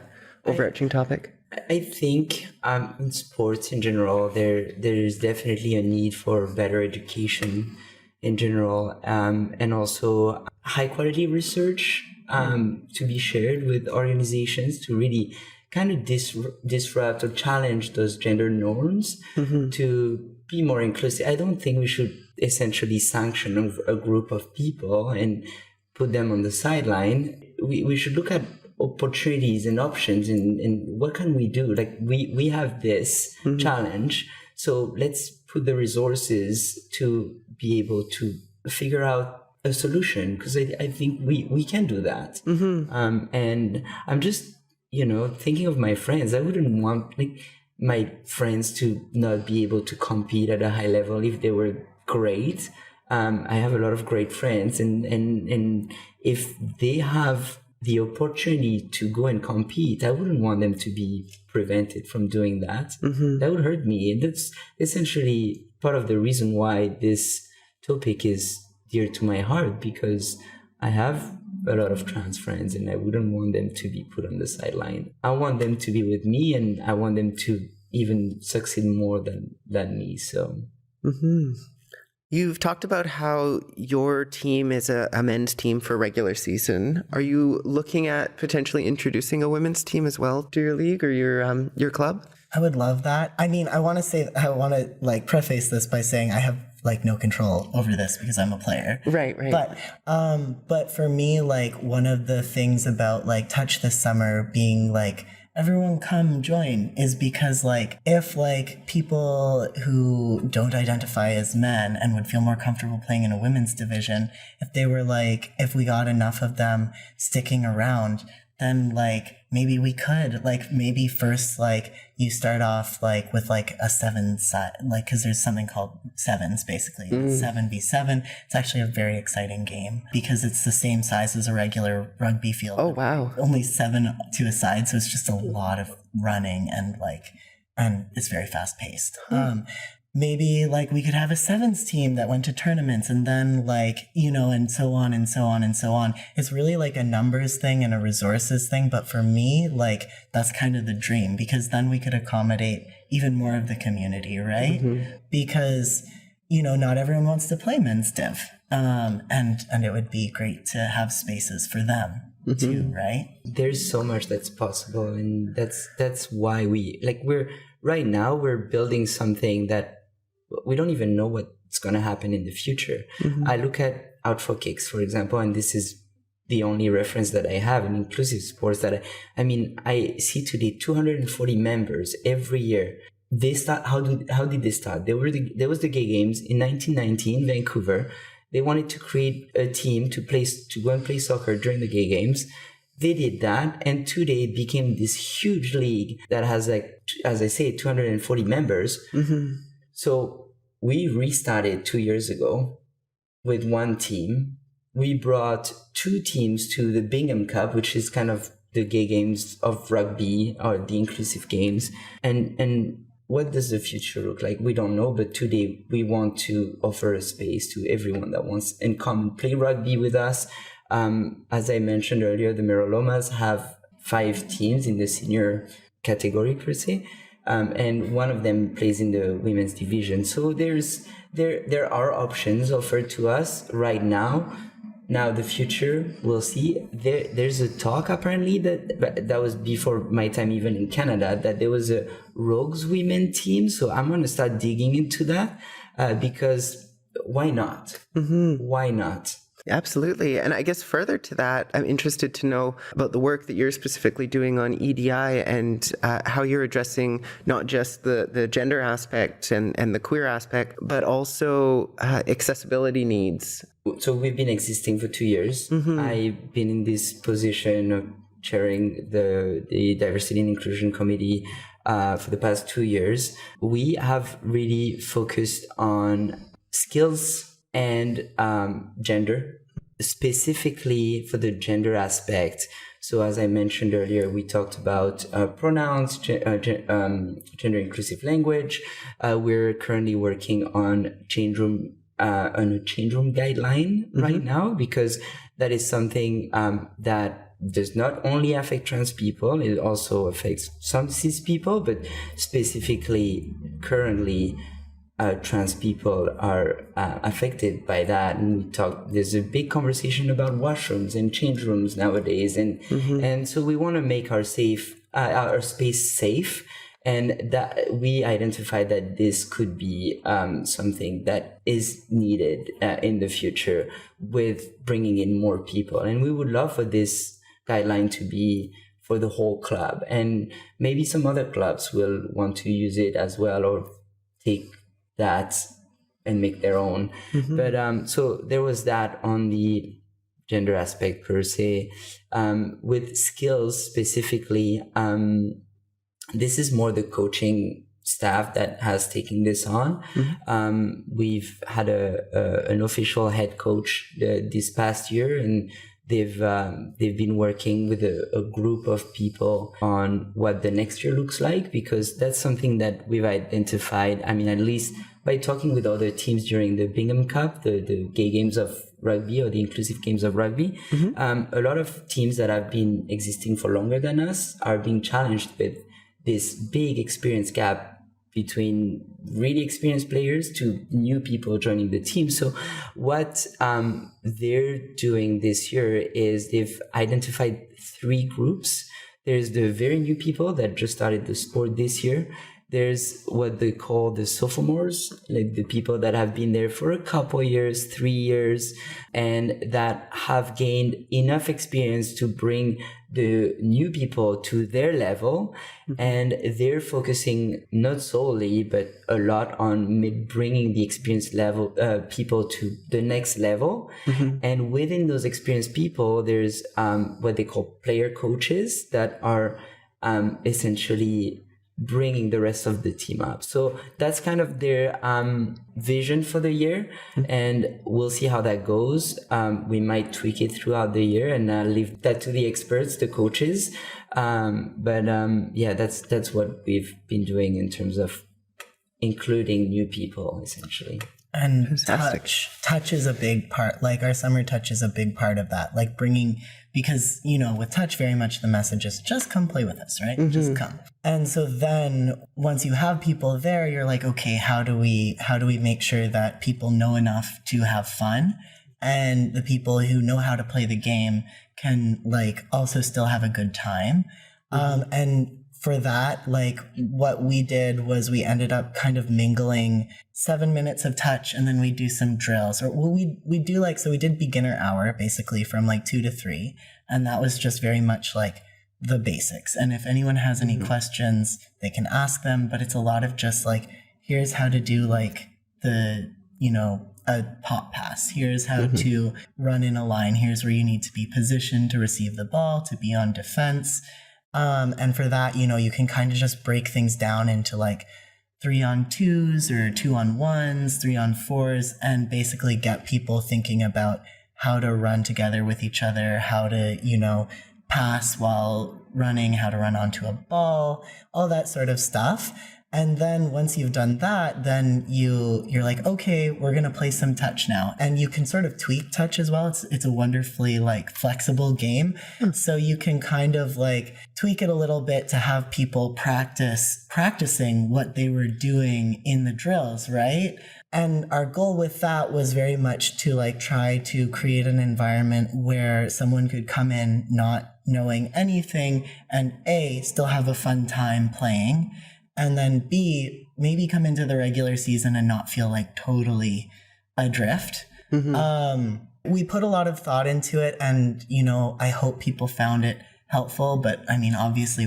overarching topic? I think in sports in general, there is definitely a need for better education in general, and also high quality research to be shared with organizations to really kind of disrupt or challenge those gender norms to be more inclusive. I don't think we should essentially sanction a group of people and put them on the sideline. We should look at opportunities and options and what can we do? Like we have this challenge, so let's put the resources to be able to figure out a solution, because I think we can do that. And I'm just, thinking of my friends. I wouldn't want my friends to not be able to compete at a high level if they were great. I have a lot of great friends, and if they have the opportunity to go and compete, I wouldn't want them to be prevented from doing that. That would hurt me. And that's essentially part of the reason why this topic is dear to my heart, because I have a lot of trans friends and I wouldn't want them to be put on the sideline. I want them to be with me, and I want them to even succeed more than me. So You've talked about how your team is a men's team for regular season. Are you looking at potentially introducing a women's team as well to your league or your club? I would love that. I mean, I want to preface this by saying I have no control over this because I'm a player. Right. But for me, one of the things about Touch this summer being everyone come join is because if people who don't identify as men and would feel more comfortable playing in a women's division, if they were if we got enough of them sticking around, then maybe we could maybe first you start off with a 7 side, because there's something called sevens basically. 7v7. It's actually a very exciting game because it's the same size as a regular rugby field. Oh wow. Only 7 to a side, so it's just a lot of running and it's very fast paced. Maybe we could have a sevens team that went to tournaments, and then and so on and so on and so on. It's really a numbers thing and a resources thing. But for me, that's kind of the dream, because then we could accommodate even more of the community, right? Because, not everyone wants to play men's div. And it would be great to have spaces for them too, right? There's so much that's possible. And that's why right now we're building something that we don't even know what's going to happen in the future. I look at Out for Kicks, for example, and this is the only reference that I have in inclusive sports I see today 240 members every year. They start, how did they start? There was the Gay Games in 1990 in Vancouver. They wanted to create a team to go and play soccer during the Gay Games. They did that, and today it became this huge league that has as I say, 240 members. So we restarted 2 years ago with one team. We brought 2 teams to the Bingham Cup, which is kind of the Gay Games of rugby, or the inclusive games. And what does the future look like? We don't know, but today we want to offer a space to everyone that wants and come and play rugby with us. As I mentioned earlier, the Merolomas have 5 teams in the senior category per se. And one of them plays in the women's division. So there are options offered to us right now. Now the future, we'll see. There's a talk apparently that was before my time even in Canada, that there was a Rogues women team. So I'm going to start digging into that because why not? Why not? Absolutely. And I guess further to that, I'm interested to know about the work that you're specifically doing on EDI and how you're addressing not just the gender aspect and the queer aspect, but also accessibility needs. So we've been existing for 2 years. I've been in this position of chairing the Diversity and Inclusion Committee for the past 2 years. We have really focused on skills and gender, specifically for the gender aspect. So as I mentioned earlier, we talked about pronouns, gender inclusive language. We're currently working on a change room guideline right now, because that is something that does not only affect trans people, it also affects some cis people, but specifically currently trans people are affected by that. And there's a big conversation about washrooms and change rooms nowadays. And so we want to make our space safe. And that we identified that this could be something that is needed in the future with bringing in more people. And we would love for this guideline to be for the whole club. And maybe some other clubs will want to use it as well, or take that and make their own. But so there was that on the gender aspect per se. With skills specifically, this is more the coaching staff that has taken this on. We've had an official head coach this past year, and they've been working with a group of people on what the next year looks like, because that's something that we've identified. I mean, at least by talking with other teams during the Bingham Cup, the gay games of rugby, or the inclusive games of rugby, a lot of teams that have been existing for longer than us are being challenged with this big experience gap between really experienced players to new people joining the team. So what they're doing this year is they've identified 3 groups. There's the very new people that just started the sport this year. There's what they call the sophomores, like the people that have been there for a couple years, 3 years, and that have gained enough experience to bring the new people to their level. And they're focusing not solely, but a lot on bringing the experienced level people to the next level. And within those experienced people, there's what they call player coaches that are essentially bringing the rest of the team up. So that's kind of their vision for the year, and we'll see how that goes. We might tweak it throughout the year and leave that to the experts, the coaches. But that's what we've been doing in terms of including new people, essentially. And touch is a big part. Like our summer touch is a big part of that. Like bringing, because, you know, with touch, very much the message is just come play with us, right? Just come. And so then once you have people there, you're like, okay, how do we make sure that people know enough to have fun, and the people who know how to play the game can like also still have a good time? And for that, like what we did was we ended up kind of mingling 7 minutes of touch, and then we do some drills, or we do like, so we did beginner hour basically from like 2 to 3. And that was just very much like the basics. And if anyone has any questions, they can ask them, but it's a lot of just like, here's how to do like the, you know, a pop pass. Here's how to run in a line. Here's where you need to be positioned to receive the ball, to be on defense. And for that, you know, you can kind of just break things down into like 3-on-2s or 2-on-1s, 3-on-4s, and basically get people thinking about how to run together with each other, how to, you know, pass while running, how to run onto a ball, all that sort of stuff. And then once you've done that, then you're like, okay, we're going to play some touch now. And you can sort of tweak touch as well. It's a wonderfully like flexible game. So you can kind of like tweak it a little bit to have people practicing what they were doing in the drills, right? And our goal with that was very much to like try to create an environment where someone could come in not knowing anything and A, still have a fun time playing, and then B, maybe come into the regular season and not feel like totally adrift. We put a lot of thought into it, and, you know, I hope people found it helpful, but I mean, obviously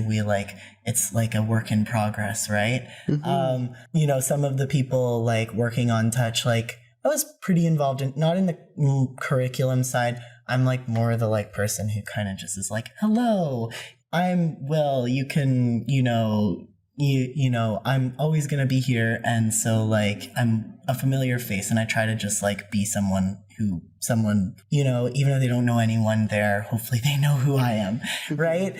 it's like a work in progress, right? You know, some of the people like working on touch, like I was pretty involved in, not in the curriculum side. I'm like more the like person who kind of just is like, hello, I'm Will, you can, you know, I'm always going to be here. And so like, I'm a familiar face, and I try to just like be someone, you know, even if they don't know anyone there, hopefully they know who I am. Right.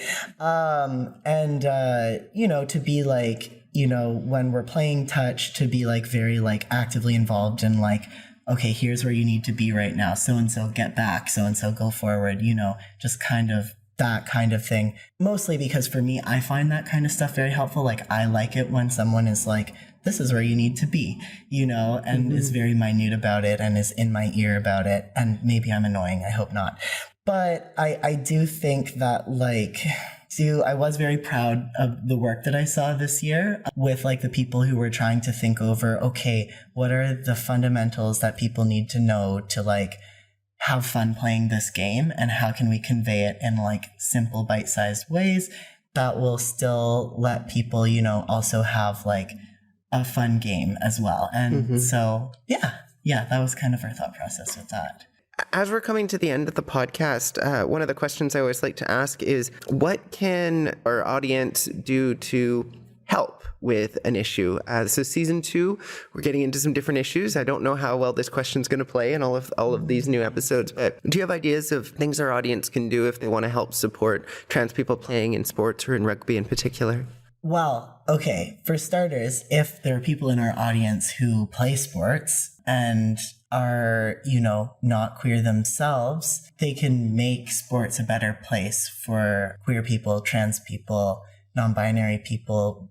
You know, to be like, you know, when we're playing touch, to be like very like actively involved in like, okay, here's where you need to be right now. So-and-so get back, so-and-so go forward, you know, just kind of that kind of thing. Mostly because for me, I find that kind of stuff very helpful. Like I like it when someone is like this is where you need to be, and is very minute about it and is in my ear about it. And maybe I'm annoying. I hope not. But I do think that I was very proud of the work that I saw this year with the people who were trying to think over, okay, what are the fundamentals that people need to know to have fun playing this game, and how can we convey it in simple bite-sized ways that will still let people, also have a fun game as well. And so, yeah, that was kind of our thought process with that. As we're coming to the end of the podcast, one of the questions I always like to ask is, what can our audience do to help with an issue? So season 2, we're getting into some different issues. I don't know how well this question's going to play in all of these new episodes, but do you have ideas of things our audience can do if they want to help support trans people playing in sports or in rugby in particular? Well, okay, for starters, if there are people in our audience who play sports and are, not queer themselves, they can make sports a better place for queer people, trans people, non-binary people,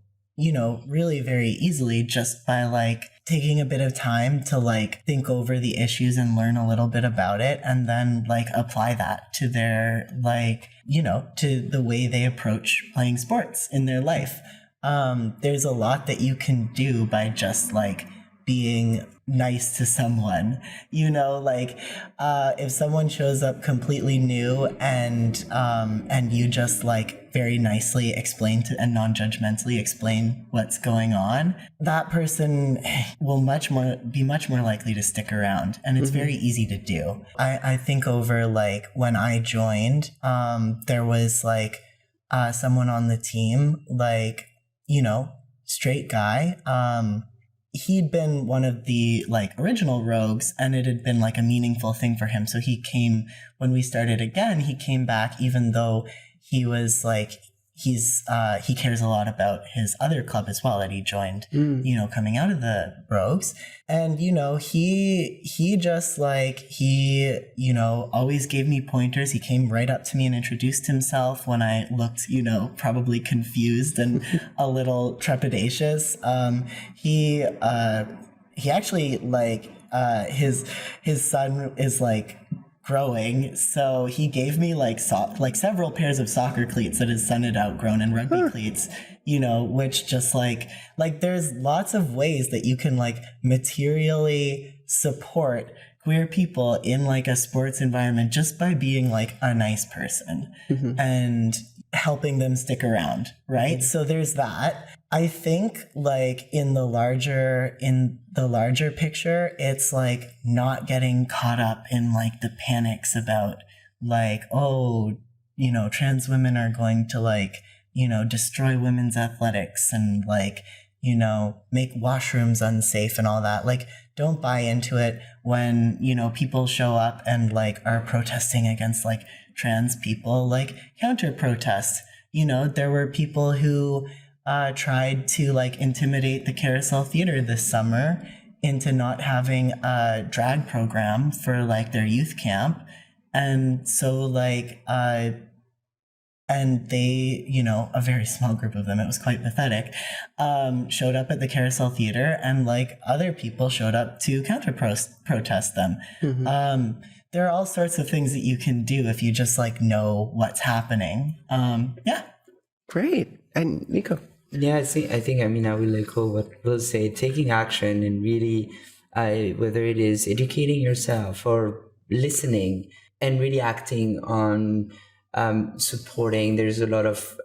really very easily, just by taking a bit of time to think over the issues and learn a little bit about it, and then apply that to their to the way they approach playing sports in their life. There's a lot that you can do by just being nice to someone, if someone shows up completely new and you just very nicely explain and non-judgmentally explain what's going on, that person will be much more likely to stick around, and it's very easy to do. I think over when I joined, there was someone on the team, straight guy, he'd been one of the original rogues, and it had been a meaningful thing for him. So he came when we started again. He came back, even though he was he cares a lot about his other club as well that he joined, coming out of the Rogues. And, he just always gave me pointers. He came right up to me and introduced himself when I looked, probably confused and a little trepidatious. He actually his son is growing, so he gave me several pairs of soccer cleats that his son had outgrown, and rugby cleats, which just there's lots of ways that you can materially support queer people in a sports environment just by being a nice person and helping them stick around, right? So there's that. I think in the larger picture, it's not getting caught up in the panics about trans women are going to destroy women's athletics and make washrooms unsafe and all that. Don't buy into it when people show up and are protesting against trans people. Counter protest. There were people who tried to intimidate the Carousel Theatre this summer into not having a drag program for their youth camp. And so and they, a very small group of them, it was quite pathetic, showed up at the Carousel Theatre, and other people showed up to counter protest them. There are all sorts of things that you can do if you just know what's happening. Yeah. Great. And Nico? Yeah, I think I will echo what Will say. Taking action and really, whether it is educating yourself or listening and really acting on supporting. There's a lot of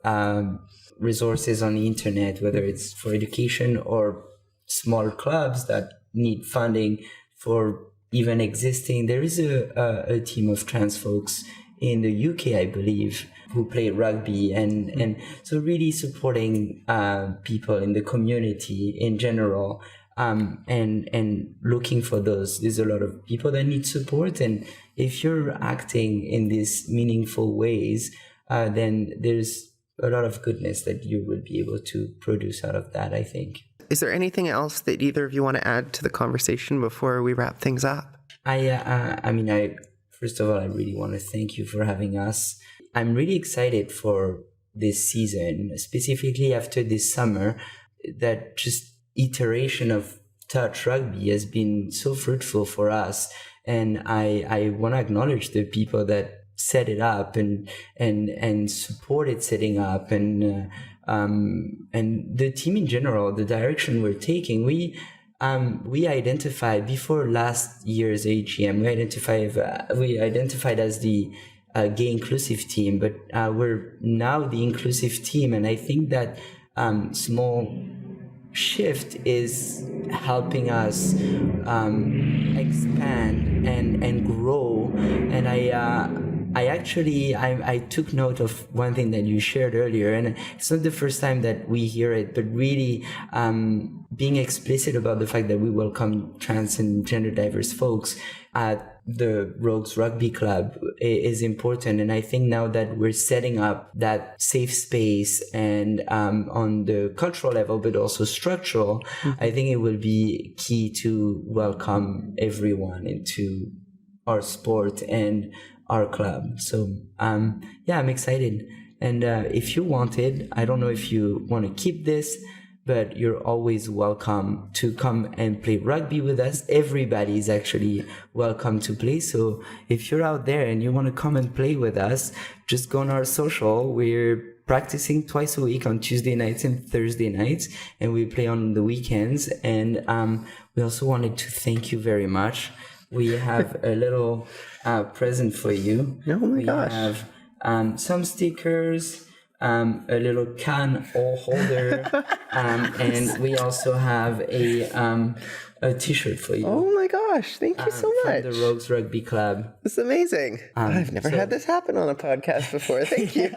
resources on the internet, whether it's for education or small clubs that need funding for even existing. There is a team of trans folks in the UK, I believe, who play rugby, and so really supporting people in the community in general, and looking for those. There's a lot of people that need support, and if you're acting in these meaningful ways, then there's a lot of goodness that you will be able to produce out of that, I think. Is there anything else that either of you want to add to the conversation before we wrap things up? First of all, I really want to thank you for having us. I'm really excited for this season, specifically after this summer, that just iteration of touch rugby has been so fruitful for us. And I want to acknowledge the people that set it up and supported setting up, and the team in general, the direction we're taking. We identified before last year's AGM, we identified as the gay inclusive team, but we're now the inclusive team. And I think that small shift is helping us expand and grow. And I took note of one thing that you shared earlier, and it's not the first time that we hear it, but really being explicit about the fact that we welcome trans and gender diverse folks at the Rogues Rugby Club is important. And I think now that we're setting up that safe space and on the cultural level, but also structural, I think it will be key to welcome everyone into our sport and our club. So I'm excited. And if you wanted, I don't know if you want to keep this, but you're always welcome to come and play rugby with us. Everybody is actually welcome to play. So if you're out there and you want to come and play with us, just go on our social. We're practicing twice a week on Tuesday nights and Thursday nights, and we play on the weekends. And we also wanted to thank you very much. We have a little present for you. Oh my gosh. We have some stickers, a little can or holder, and we also have a t-shirt for you. Oh my gosh, thank you so much. From the Rogues Rugby Club. It's amazing. I've never had this happen on a podcast before. Thank you.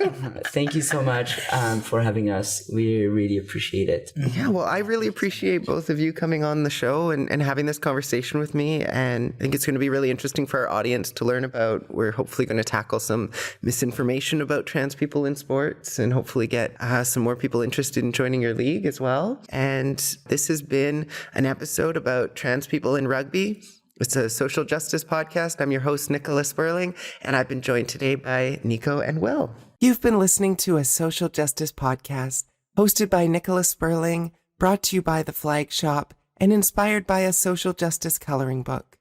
Thank you so much for having us. We really appreciate it. Yeah, well, I really appreciate both of you coming on the show and having this conversation with me. And I think it's going to be really interesting for our audience to learn about. We're hopefully going to tackle some misinformation about trans people in sports and hopefully get some more people interested in joining your league as well. And this has been an episode about trans people in rugby. It's a social justice podcast. I'm your host, Nicola Spurling, and I've been joined today by Nico and Will. You've been listening to a social justice podcast hosted by Nicola Spurling, brought to you by The Flag Shop, and inspired by a social justice coloring book.